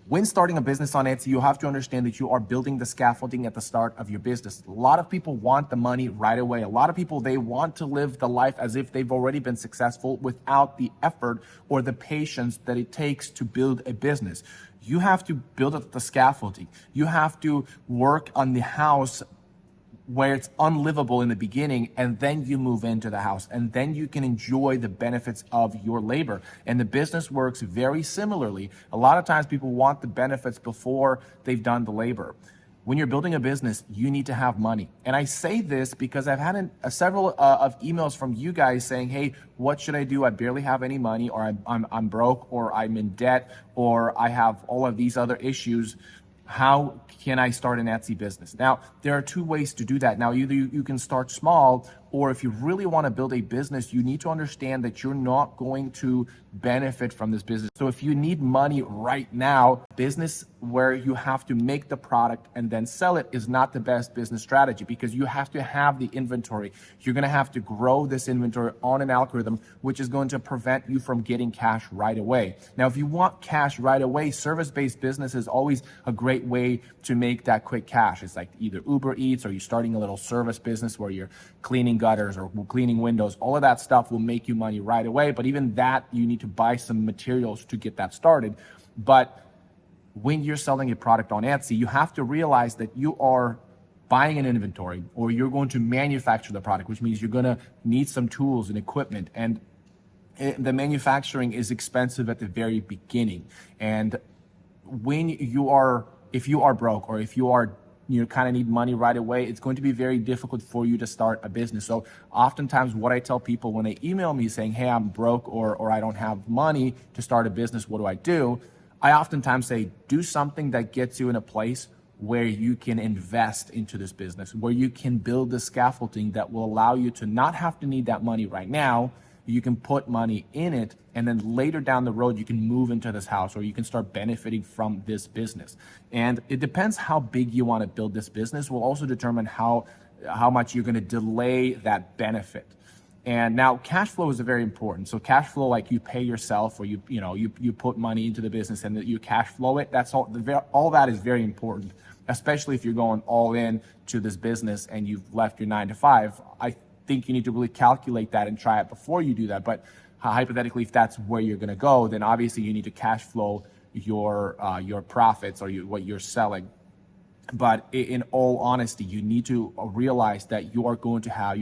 When starting a business on Etsy, you have to understand that you are building the scaffolding at the start of your business. A lot of people want the money right away. A lot of people, they want to live the life as if they've already been successful without the effort or the patience that it takes to build a business. You have to build up the scaffolding. You have to work on the house where it's unlivable in the beginning, and then you move into the house, and then you can enjoy the benefits of your labor. And the business works very similarly. A lot of times people want the benefits before they've done the labor. When you're building a business, you need to have money. And I say this because I've had several of emails from you guys saying, hey, what should I do? I barely have any money, or I'm broke, or I'm in debt, or I have all of these other issues. How can I start an Etsy business? Now, there are two ways to do that. Now, either you can start small, or if you really want to build a business, you need to understand that you're not going to benefit from this business. So if you need money right now, business where you have to make the product and then sell it is not the best business strategy, because you have to have the inventory. You're going to have to grow this inventory on an algorithm, which is going to prevent you from getting cash right away. Now, if you want cash right away, service-based business is always a great way to make that quick cash. It's like either Uber Eats, or you're starting a little service business where you're cleaning gutters or cleaning windows. All of that stuff will make you money right away. But even that, you need to buy some materials to get that started. But when you're selling a product on Etsy, you have to realize that you are buying an inventory, or you're going to manufacture the product, which means you're going to need some tools and equipment. And the manufacturing is expensive at the very beginning. And when if you are broke, or if you kind of need money right away, it's going to be very difficult for you to start a business. So oftentimes what I tell people when they email me saying, hey, I'm broke, or I don't have money to start a business, what do I do? I oftentimes say, do something that gets you in a place where you can invest into this business, where you can build the scaffolding that will allow you to not have to need that money right now. You can put money in it, and then later down the road, you can move into this house, or you can start benefiting from this business. And it depends how big you want to build this business will also determine how much you're going to delay that benefit. And now cash flow is very important. So cash flow, like you pay yourself, or you put money into the business and you cash flow it. That's all that is very important, especially if you're going all in to this business and you've left your 9-to-5. I think you need to really calculate that and try it before you do that. But hypothetically, if that's where you're going to go, then obviously you need to cash flow your profits, or what you're selling. But in all honesty, you need to realize that your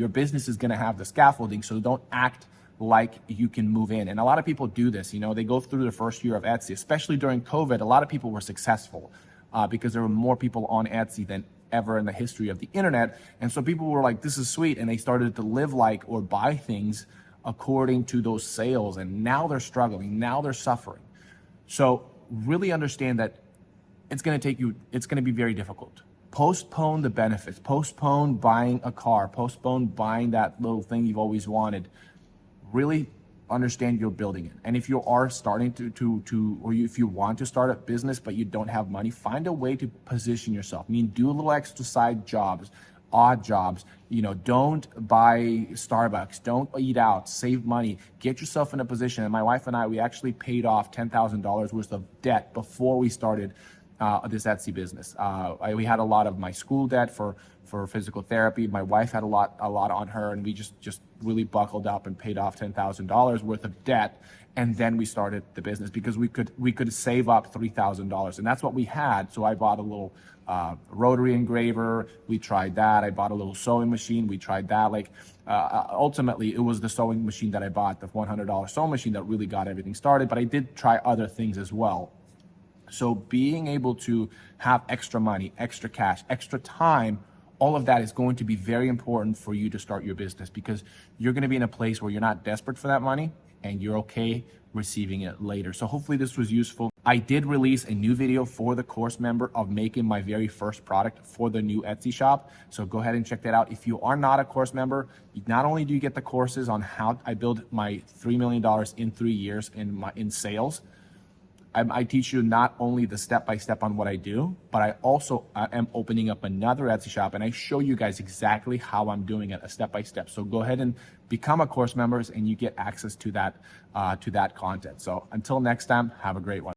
business is going to have the scaffolding. So don't act like you can move in. And a lot of people do this. They go through the first year of Etsy, especially during COVID. A lot of people were successful because there were more people on Etsy than ever in the history of the internet. And so people were like, this is sweet. And they started to live like, or buy things according to those sales. And now they're struggling. Now they're suffering. So really understand that it's going to be very difficult. Postpone the benefits, postpone buying a car, postpone buying that little thing you've always wanted. Really understand you're building it. And if you are starting if you want to start a business, but you don't have money, find a way to position yourself. Do a little extra side jobs, odd jobs. Don't buy Starbucks, don't eat out, save money, get yourself in a position. And my wife and I, we actually paid off $10,000 worth of debt before we started this Etsy business. We had a lot of my school debt for physical therapy. My wife had a lot on her, and we just really buckled up and paid off $10,000 worth of debt. And then we started the business because we could save up $3,000, and that's what we had. So I bought a little rotary engraver. We tried that. I bought a little sewing machine. We tried that. Ultimately, it was the sewing machine that I bought, the $100 sewing machine, that really got everything started. But I did try other things as well. So being able to have extra money, extra cash, extra time, all of that is going to be very important for you to start your business, because you're going to be in a place where you're not desperate for that money and you're okay receiving it later. So hopefully this was useful. I did release a new video for the course member of making my very first product for the new Etsy shop. So go ahead and check that out. If you are not a course member, not only do you get the courses on how I build my $3 million in 3 years in sales, I teach you not only the step-by-step on what I do, but I also am opening up another Etsy shop, and I show you guys exactly how I'm doing it, a step-by-step. So go ahead and become a course member, and you get access to that content. So until next time, have a great one.